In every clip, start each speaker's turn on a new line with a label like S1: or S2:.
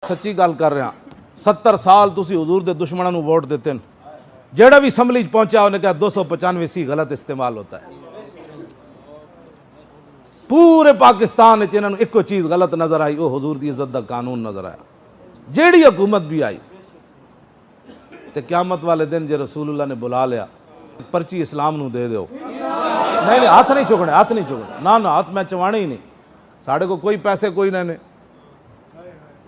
S1: سچی گل کر رہا 70 سال تسی حضور دے دشمنوں نو ووٹ دیتے ہیں، جیڑا بھی اسمبلی پہنچا انہیں کہا 295 سی غلط استعمال ہوتا ہے۔ پورے پاکستان وچ انہاں نوں ایک چیز غلط نظر آئی، وہ حضور دی عزت دا قانون نظر آیا۔ جیڑی حکومت بھی آئی تے قیامت والے دن جے رسول اللہ نے بلا لیا پرچی اسلام نو دے دیو، نہیں ہاتھ نہیں چکنے، ہاتھ نہیں چکنے، نہ ہاتھ میں چوانے ہی نہیں، ساڑھے کو کوئی پیسے کوئی نہیں،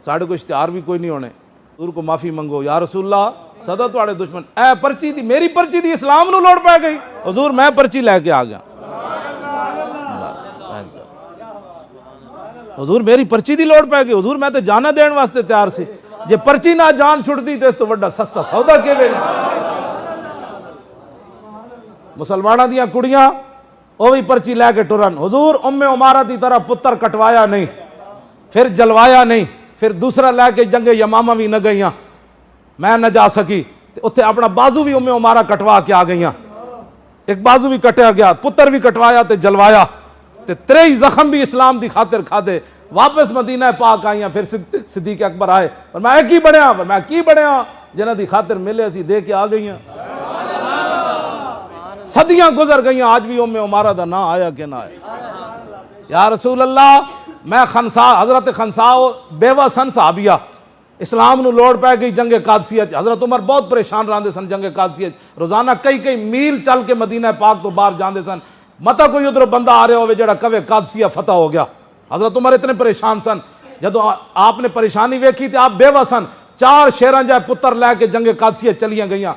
S1: ساڑھے کو اشتہار بھی کوئی نہیں ہونے۔ حضور کو معافی منگو، یا رسول اللہ صدا تواڑے دشمن، اے پرچی دی میری پرچی دی اسلام نو لوڑ پہ گئی، حضور میں پرچی لے کے آ گیا، حضور میری پرچی دی لوڑ پہ گئی، حضور میں تے جانا دین واسطے تیار سی، جے پرچی نہ جان چھڑ دی تے اس تو وڈا سستا سودا کے وے۔ مسلمانہ دیاں کڑیاں وہ بھی پرچی لے کے ٹرن، حضور ام عمارہ دی طرح پتر کٹوایا نہیں، پھر جلوایا نہیں، پھر دوسرا لے کے جنگ یمامہ بھی نہ گئیاں، میں نہ جا سکی، اتھے اپنا بازو بھی ام عمارہ کٹوا کے آ گئیاں، ایک بازو بھی کٹیا گیا، پتر بھی کٹوایا تے جلوایا، تے 23 زخم بھی اسلام دی خاطر کھا دے، واپس مدینہ پاک آئیاں، پھر صدیق اکبر آئے، فرمایا کی بڑھیا، فرمایا کی بڑھیا، جنہ دی خاطر ملے اسی دے کے آ گئیاں۔ صدیاں گزر گئیاں، آج بھی ام عمارہ دا نہ آیا کہ نہ آیا۔ یا رسول اللہ میں خنسا، حضرت خنسا بیوہ سن صحابیہ، اسلام نو لوڑ پہ گئی جنگ قادسیہ، حضرت عمر بہت پریشان رہندے سن جنگ قادسیہ، روزانہ کئی میل چل کے مدینہ پاک تو باہر جاندے سن، متا کوئی ادھر بندہ آ رہے ہوئے جڑا کہے قادسیہ فتح ہو گیا۔ حضرت عمر اتنے پریشان سن، جدو آپ نے پریشانی ویکھی تھی، آپ بیوہ سن، 4 شیراں جائے پتر لے کے جنگ قادسیہ چلیاں گئیاں،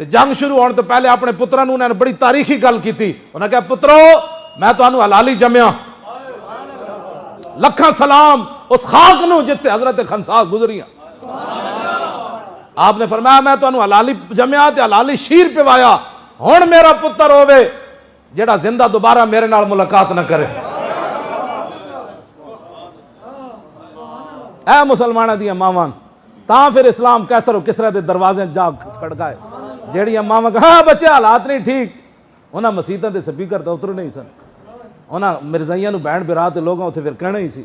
S1: تے جنگ شروع ہونے تو پہلے اپنے پتروں نے بڑی تاریخی گل کی تھی، انہوں نے کہا پترو میں تو انہوں حلالی جمعہ، لکھاں سلام اس خاک نو جتے حضرت خنسا گزریاں۔ آپ نے فرمایا میں تو انہوں حلالی جمعہ تے حلالی شیر پہ وایا، ہون میرا پتر ہوئے جیڑا زندہ دوبارہ میرے نال ملاقات نہ کرے۔ اے مسلمانہ دیا مامان، تاں پھر اسلام کیسر و کسرہ دے دروازے جا کھڑکائے، جیڑی ماما کہا ہاں بچے حالات نہیں ٹھیک، انہاں مسیطیں دے سپیکر تو اتر نہیں سن، انہاں مرزائیاں نو بینڈ برا تے لوگوں اتھے پھر کہنے ہی سی،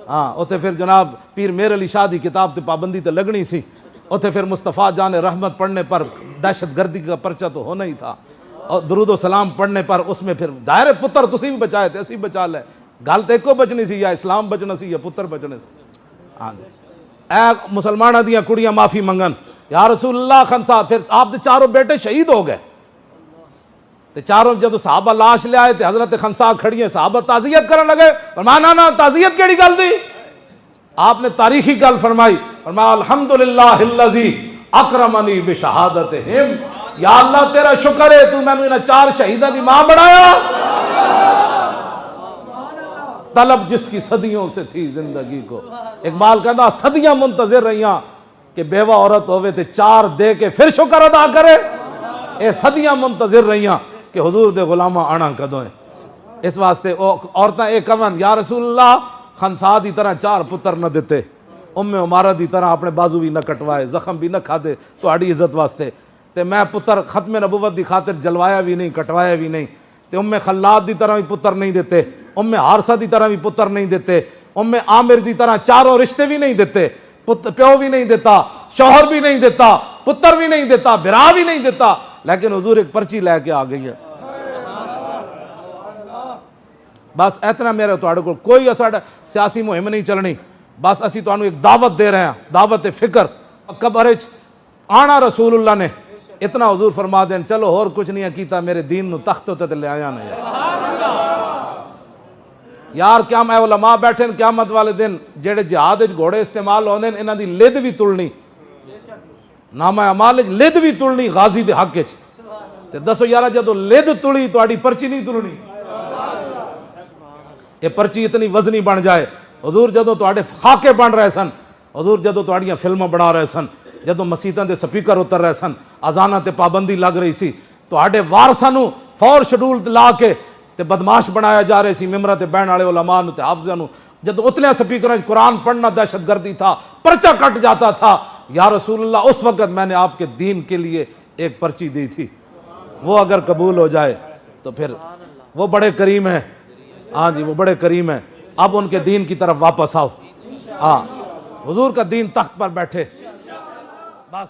S1: ہاں اتھے پھر جناب پیر میر علی شاہ دی کتاب تے پابندی تے لگنی سی، اتھے پھر مصطفیٰ جان رحمت پڑھنے پر دہشت گردی کا پرچہ تو ہونا ہی تھا، اور درود و سلام پڑھنے پر اس میں پھر ظاہر پتر تسی بھی بچائے تھے اسی بچا لے، گل تے کو بچنی سی، یا اسلام بچنا سی یا پتر بچنے سی۔ ہاں جی اے مسلمانہ دیاں کڑیاں معافی منگن، یا رسول اللہ خنسا، پھر آپ دے 4 بیٹے شہید ہو گئے، تے 4 جدو صحابہ لاش لے آئے تے حضرت خنسا کھڑی ہیں، صحابہ تعزیت کرن لگے، فرمایا نا تعزیت کیڑی گل دی؟ آپ نے تاریخی گل فرمائی، فرمایا الحمدللہ الذی اکرمنی بشہادتہم، یا اللہ تیرا شکر ہے تو میں نے 4 شہیدہ دی ماں بڑھایا، طلب جس کی صدیوں سے تھی زندگی کو، اقبال کہتا صدیاں منتظر رہیاں کہ بیوہ عورت ہوئے تے 4 دے کے پھر شکر ادا کرے، اے صدیاں منتظر رہیاں کہ حضور دے غلامہ آنا کدوں ہے۔ اس واسطے عورتاں ایک کون یا رسول اللہ خنسا دی طرح 4 پتر نہ دیتے، ام عمارہ دی طرح اپنے بازو بھی نہ کٹوائے، زخم بھی نہ کھا دے تو آڑی عزت واسطے، تے میں پتر ختم نبوت دی خاطر جلوایا بھی نہیں کٹوایا بھی نہیں، تے ام خلاد دی طرح بھی پتر نہیں دیتے، ام حارثہ دی طرح بھی پتر نہیں دیتے، ام عامر دی طرح 4 رشتے بھی نہیں دیتے، پیو بھی نہیں دیتا، شوہر بھی نہیں دیتا، پتر بھی نہیں دیتا، برا بھی نہیں دیتا، لیکن حضور ایک پرچی لے کے آ گئی ہے۔ بس اتنا میرے توڑے کو کوئی اساڑا سیاسی مہم نہیں چلنی، بس اسی تو انہوں ایک دعوت دے رہے ہیں، دعوت فکر، قبرچ آنا رسول اللہ نے اتنا حضور فرما دیں چلو اور کچھ نہیں کیتا میرے دین نو تخت ہوتے تے لے آیا نہیں یار، کیا میں علماء بیٹھے قیامت والے دن جڑے جہاد گھوڑے استعمال ہونے انہاں دی لد بھی تلنی، نامہ اعمال لد بھی تلنی غازی دے حق وچ، تے دسو یارا جدو لد تلی تہاڈی پرچی نہیں تلنی، یہ پرچی اتنی وزنی بن جائے۔ حضور جدو تہاڈے خاکے بن رہے سن، حضور جدو تہاڈیاں فلماں بنا رہے سن، جدو مسیتاں دے سپیکر اتر رہے سن، اذاناں تے پابندی لگ رہی سی، تہاڈے وارثاں نو فور شیڈول لا کے تے بدماش بنایا جا رہے سی، ممبراں تے بہن والے علماء نو تے حافظاں نو، جدو اتنے سپیکراں قرآن پڑھنا دہشت گردی تھا، پرچہ کٹ جاتا تھا، یا رسول اللہ اس وقت میں نے آپ کے دین کے لیے ایک پرچی دی تھی، وہ اگر قبول ہو جائے تو پھر وہ بڑے کریم ہیں، ہاں جی وہ بڑے کریم ہیں، اب ان کے دین کی طرف واپس آؤ، ہاں حضور کا دین تخت پر بیٹھے بس